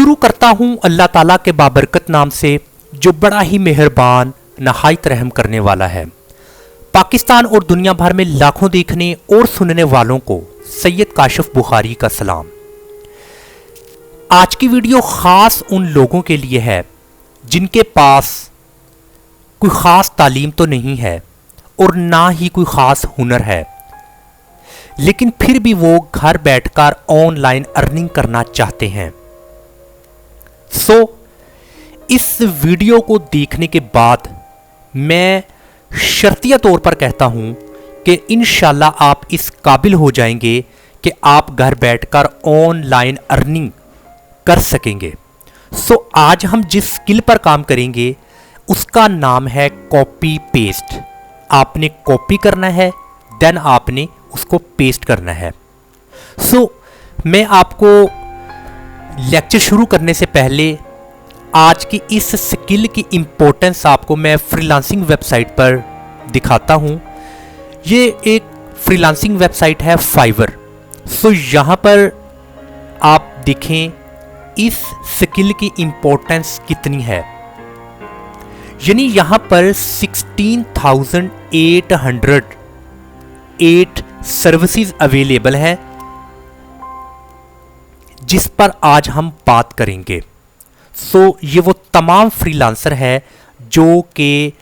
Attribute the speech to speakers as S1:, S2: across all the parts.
S1: शुरू करता हूँ अल्लाह ताला के बाबरकत नाम से, जो बड़ा ही मेहरबान नहायत रहम करने वाला है। पाकिस्तान और दुनिया भर में लाखों देखने और सुनने वालों को सैयद काशिफ बुखारी का सलाम। आज की वीडियो ख़ास उन लोगों के लिए है जिनके पास कोई ख़ास तालीम तो नहीं है और ना ही कोई ख़ास हुनर है, लेकिन फिर भी वो घर बैठकर ऑनलाइन अर्निंग करना चाहते हैं। इस वीडियो को देखने के बाद मैं शर्तिया तौर पर कहता हूं कि इंशाल्लाह आप इस काबिल हो जाएंगे कि आप घर बैठकर ऑनलाइन अर्निंग कर सकेंगे। आज हम जिस स्किल पर काम करेंगे उसका नाम है कॉपी पेस्ट। आपने कॉपी करना है, देन आपने उसको पेस्ट करना है। मैं आपको लेक्चर शुरू करने से पहले आज की इस स्किल की इम्पोर्टेंस आपको मैं फ्रीलांसिंग वेबसाइट पर दिखाता हूँ। ये एक फ्रीलांसिंग वेबसाइट है फाइवर। यहाँ पर आप देखें इस स्किल की इम्पोर्टेंस कितनी है। यानी यहाँ पर 16,808 सर्विसेज अवेलेबल है जिस पर आज हम बात करेंगे। ये वो तमाम फ्रीलांसर है जो कि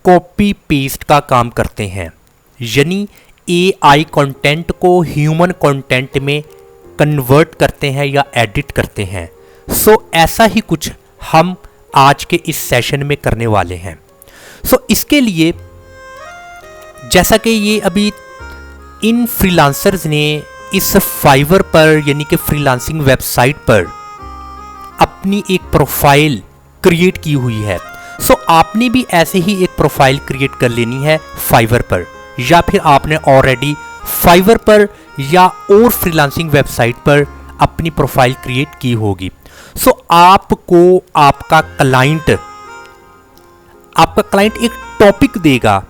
S1: कॉपी पेस्ट का काम करते हैं, यानी एआई कंटेंट को ह्यूमन कंटेंट में कन्वर्ट करते हैं या एडिट करते हैं। ऐसा ही कुछ हम आज के इस सेशन में करने वाले हैं। इसके लिए जैसा कि ये अभी इन फ्रीलांसर्स ने इस फाइवर पर यानी कि फ्रीलांसिंग वेबसाइट पर अपनी एक प्रोफाइल क्रिएट की हुई है। आपने भी ऐसे ही एक प्रोफाइल क्रिएट कर लेनी है फाइवर पर, या फिर आपने ऑलरेडी फाइवर पर या और फ्रीलांसिंग वेबसाइट पर अपनी प्रोफाइल क्रिएट की होगी। आपको आपका क्लाइंट एक टॉपिक देगा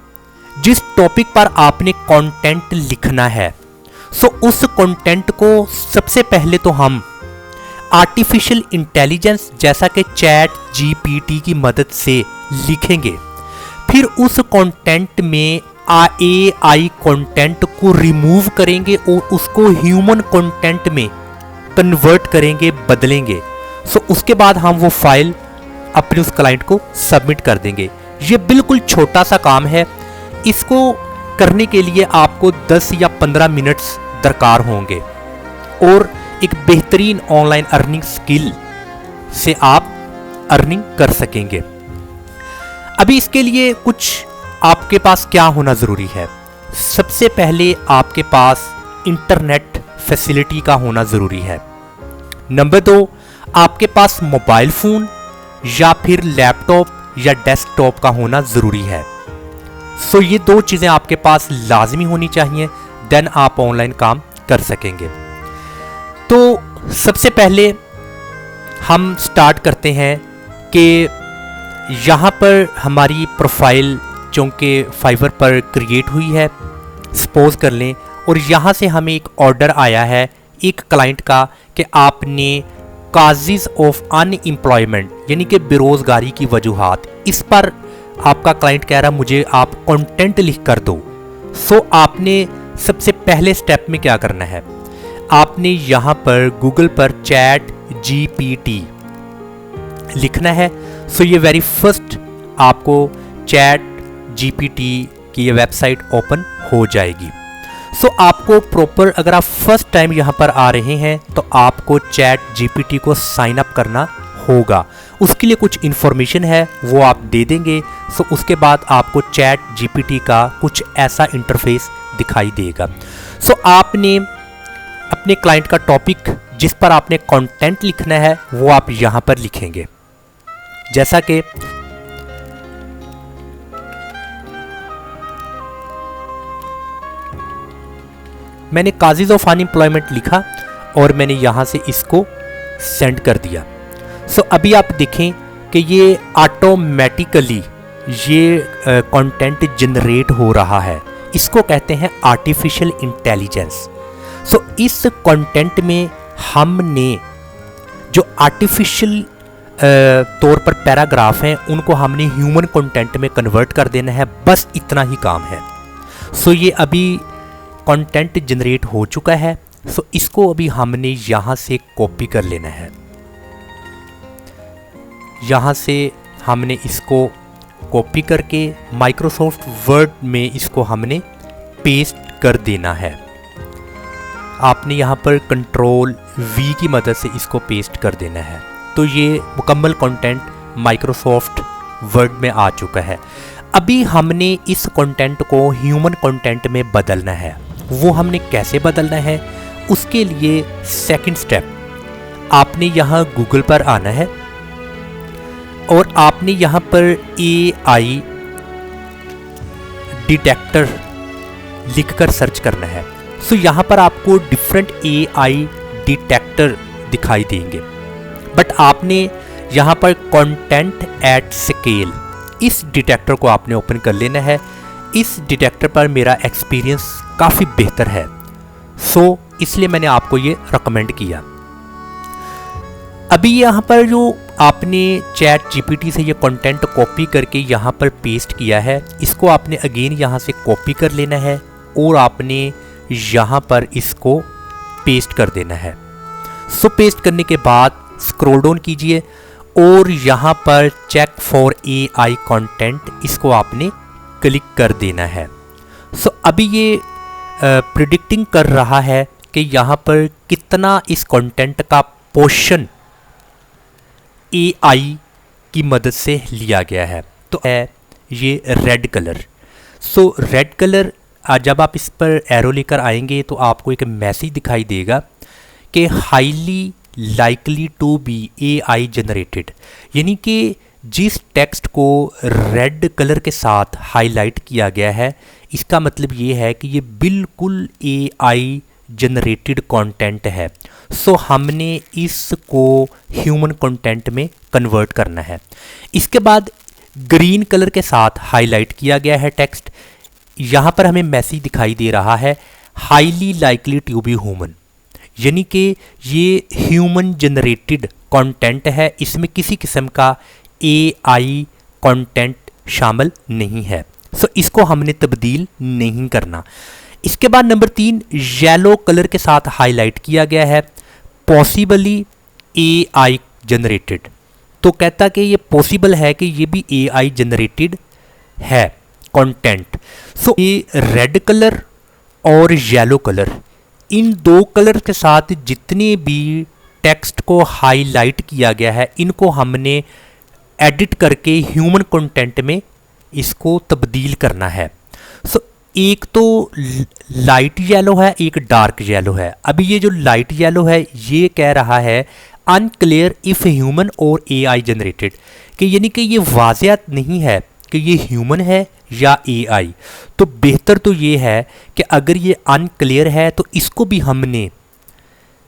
S1: जिस टॉपिक पर आपने कंटेंट लिखना है। उस कंटेंट को सबसे पहले तो हम आर्टिफिशियल इंटेलिजेंस जैसा कि चैट जीपीटी की मदद से लिखेंगे। फिर उस कंटेंट में एआई कंटेंट को रिमूव करेंगे और उसको ह्यूमन कंटेंट में कन्वर्ट करेंगे, बदलेंगे। उसके बाद हम वो फाइल अपने उस क्लाइंट को सबमिट कर देंगे। ये बिल्कुल छोटा सा काम है। इसको करने के लिए आपको 10 या 15 मिनट्स दरकार होंगे और एक बेहतरीन ऑनलाइन अर्निंग स्किल से आप अर्निंग कर सकेंगे। अभी इसके लिए कुछ आपके पास क्या होना ज़रूरी है? सबसे पहले आपके पास इंटरनेट फैसिलिटी का होना ज़रूरी है। नंबर 2, आपके पास मोबाइल फ़ोन या फिर लैपटॉप या डेस्कटॉप का होना ज़रूरी है। ये 2 चीज़ें आपके पास लाजमी होनी चाहिए, देन आप ऑनलाइन काम कर सकेंगे। तो सबसे पहले हम स्टार्ट करते हैं कि यहाँ पर हमारी प्रोफाइल चूँकि फाइवर पर क्रिएट हुई है, सपोज कर लें, और यहाँ से हमें एक ऑर्डर आया है एक क्लाइंट का कि आपने काजेज़ ऑफ अनएम्प्लॉयमेंट यानी कि बेरोज़गारी की वजूहात, इस पर आपका क्लाइंट कह रहा मुझे आप कंटेंट लिख कर दो। आपने सबसे पहले स्टेप में क्या करना है? आपने यहाँ पर गूगल पर चैट जीपीटी लिखना है। ये वेरी फर्स्ट आपको चैट जीपीटी की ये वेबसाइट ओपन हो जाएगी। आपको प्रॉपर, अगर आप फर्स्ट टाइम यहाँ पर आ रहे हैं तो आपको चैट जीपीटी को साइन अप करना होगा। उसके लिए कुछ इन्फॉर्मेशन है वो आप दे देंगे। उसके बाद आपको चैट जीपीटी का कुछ ऐसा इंटरफेस दिखाई देगा। आपने अपने क्लाइंट का टॉपिक जिस पर आपने कंटेंट लिखना है वो आप यहाँ पर लिखेंगे। जैसा कि मैंने काजेज़ ऑफ अनएम्प्लॉयमेंट लिखा और मैंने यहाँ से इसको सेंड कर दिया। अभी आप देखें कि ये ऑटोमेटिकली ये कंटेंट जनरेट हो रहा है। इसको कहते हैं आर्टिफिशियल इंटेलिजेंस। इस कंटेंट में हमने जो आर्टिफिशियल तौर पर पैराग्राफ हैं उनको हमने ह्यूमन कंटेंट में कन्वर्ट कर देना है, बस इतना ही काम है। सो ये अभी कंटेंट जनरेट हो चुका है। सो इसको अभी हमने यहाँ से कॉपी कर लेना है। यहाँ से हमने इसको कॉपी करके माइक्रोसॉफ्ट वर्ड में इसको हमने पेस्ट कर देना है। आपने यहाँ पर कंट्रोल वी की मदद से इसको पेस्ट कर देना है। तो ये मुकम्मल कंटेंट माइक्रोसॉफ्ट वर्ड में आ चुका है। अभी हमने इस कंटेंट को ह्यूमन कंटेंट में बदलना है। वो हमने कैसे बदलना है, उसके लिए सेकंड स्टेप, आपने यहाँ गूगल पर आना है और आपने यहाँ पर AI डिटेक्टर लिखकर सर्च करना है। सो यहाँ पर आपको डिफरेंट AI डिटेक्टर दिखाई देंगे, बट आपने यहाँ पर कंटेंट एट स्केल इस डिटेक्टर को आपने ओपन कर लेना है। इस डिटेक्टर पर मेरा एक्सपीरियंस काफ़ी बेहतर है, सो इसलिए मैंने आपको ये रिकमेंड किया। अभी यहाँ पर जो आपने चैट GPT से ये कंटेंट कॉपी करके यहाँ पर पेस्ट किया है, इसको आपने अगेन यहाँ से कॉपी कर लेना है और आपने यहाँ पर इसको पेस्ट कर देना है। सो पेस्ट करने के बाद स्क्रॉल डाउन कीजिए और यहाँ पर चेक फॉर AI कंटेंट इसको आपने क्लिक कर देना है। सो अभी ये प्रिडिक्टिंग कर रहा है कि यहाँ पर कितना इस कंटेंट का पोर्शन AI की मदद से लिया गया है। तो है ये रेड कलर। सो रेड कलर जब आप इस पर एरो लेकर आएंगे तो आपको एक मैसेज दिखाई देगा कि highly likely to be AI generated, यानी कि जिस टेक्स्ट को रेड कलर के साथ हाईलाइट किया गया है इसका मतलब ये है कि ये बिल्कुल AI जनरेटेड कंटेंट है। सो हमने इसको ह्यूमन कंटेंट में कन्वर्ट करना है। इसके बाद ग्रीन कलर के साथ हाईलाइट किया गया है टेक्स्ट, यहाँ पर हमें मैसेज दिखाई दे रहा है highly likely to be human, यानी कि ये ह्यूमन जनरेटेड कंटेंट है, इसमें किसी किस्म का AI कंटेंट शामिल नहीं है। सो इसको हमने तब्दील नहीं करना। इसके बाद नंबर 3 येलो कलर के साथ हाईलाइट किया गया है पॉसिबली AI जनरेटेड। तो कहता कि ये पॉसिबल है कि ये भी AI जनरेटेड है कंटेंट। सो ये रेड कलर और येलो कलर, इन दो कलर के साथ जितने भी टेक्स्ट को हाईलाइट किया गया है इनको हमने एडिट करके ह्यूमन कंटेंट में इसको तब्दील करना है। सो एक तो लाइट येलो है, एक डार्क येलो है। अभी ये जो लाइट येलो है ये कह रहा है अनक्लियर इफ ह्यूमन और AI जनरेटेड, कि यानी कि ये वाज़ियत नहीं है कि ये ह्यूमन है या AI। तो बेहतर तो ये है कि अगर ये अनक्लियर है तो इसको भी हमने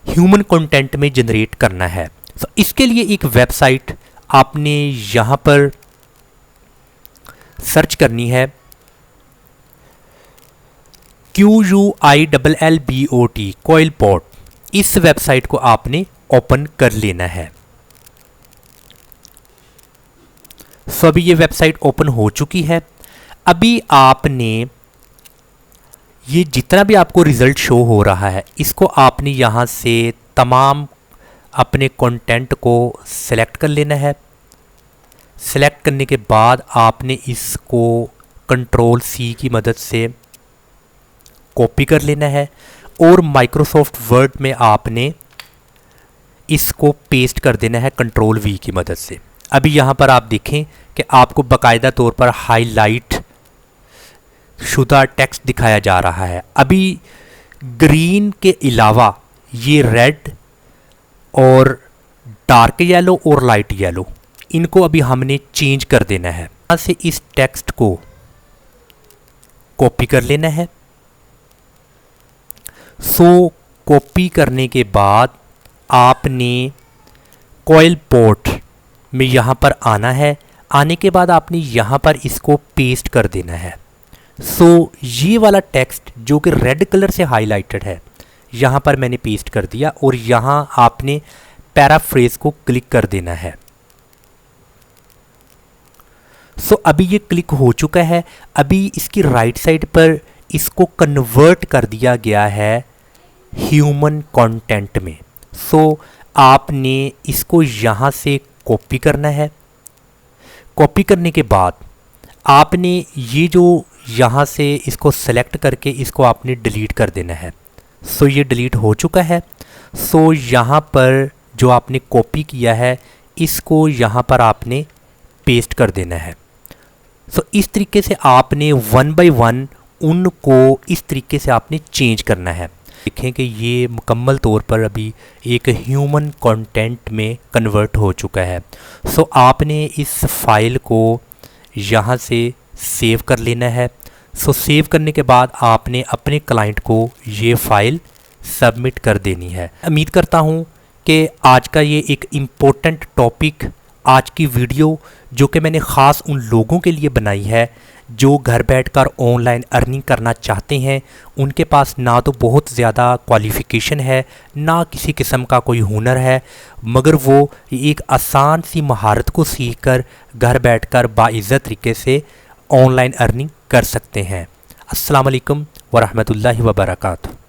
S1: ह्यूमन कंटेंट में जनरेट करना है। तो इसके लिए एक वेबसाइट आपने यहाँ पर सर्च करनी है QUILLBOT कोइलबॉट। इस वेबसाइट को आपने ओपन कर लेना है। सो अभी ये वेबसाइट ओपन हो चुकी है। अभी आपने ये जितना भी आपको रिजल्ट शो हो रहा है इसको आपने यहाँ से तमाम अपने कंटेंट को सिलेक्ट कर लेना है। सिलेक्ट करने के बाद आपने इसको कंट्रोल C की मदद से कॉपी कर लेना है और माइक्रोसॉफ्ट वर्ड में आपने इसको पेस्ट कर देना है कंट्रोल V की मदद से। अभी यहाँ पर आप देखें कि आपको बाकायदा तौर पर हाईलाइट शुदा टेक्स्ट दिखाया जा रहा है। अभी ग्रीन के अलावा ये रेड और डार्क येलो और लाइट येलो, इनको अभी हमने चेंज कर देना है। यहाँ से इस टेक्स्ट को कॉपी कर लेना है। सो कॉपी करने के बाद आपने कोइलबॉट में यहाँ पर आना है। आने के बाद आपने यहाँ पर इसको पेस्ट कर देना है। सो ये वाला टेक्स्ट जो कि रेड कलर से हाईलाइटेड है यहाँ पर मैंने पेस्ट कर दिया और यहाँ आपने पैराफ्रेज को क्लिक कर देना है। सो अभी ये क्लिक हो चुका है। अभी इसकी राइट साइड पर इसको कन्वर्ट कर दिया गया है ह्यूमन कंटेंट में। सो आपने इसको यहाँ से कॉपी करना है। कॉपी करने के बाद आपने ये जो यहाँ से इसको सेलेक्ट करके इसको आपने डिलीट कर देना है। सो ये डिलीट हो चुका है। सो यहाँ पर जो आपने कॉपी किया है इसको यहाँ पर आपने पेस्ट कर देना है। सो इस तरीके से आपने वन बाय वन उनको इस तरीके से आपने चेंज करना है। देखें कि ये मुकम्मल तौर पर अभी एक ह्यूमन कंटेंट में कन्वर्ट हो चुका है। सो आपने इस फाइल को यहाँ से सेव कर लेना है। सो सेव करने के बाद आपने अपने क्लाइंट को ये फ़ाइल सबमिट कर देनी है। उम्मीद करता हूँ कि आज का ये एक इम्पोर्टेंट टॉपिक, आज की वीडियो जो कि मैंने ख़ास उन लोगों के लिए बनाई है जो घर बैठकर ऑनलाइन अर्निंग करना चाहते हैं, उनके पास ना तो बहुत ज़्यादा क्वालिफ़िकेशन है, ना किसी किस्म का कोई हुनर है, मगर वो एक आसान सी महारत को सीखकर घर बैठकर बाइज़्ज़त तरीके से ऑनलाइन अर्निंग कर सकते हैं। अस्सलाम वालेकुम व रहमतुल्लाहि व बरकातहू।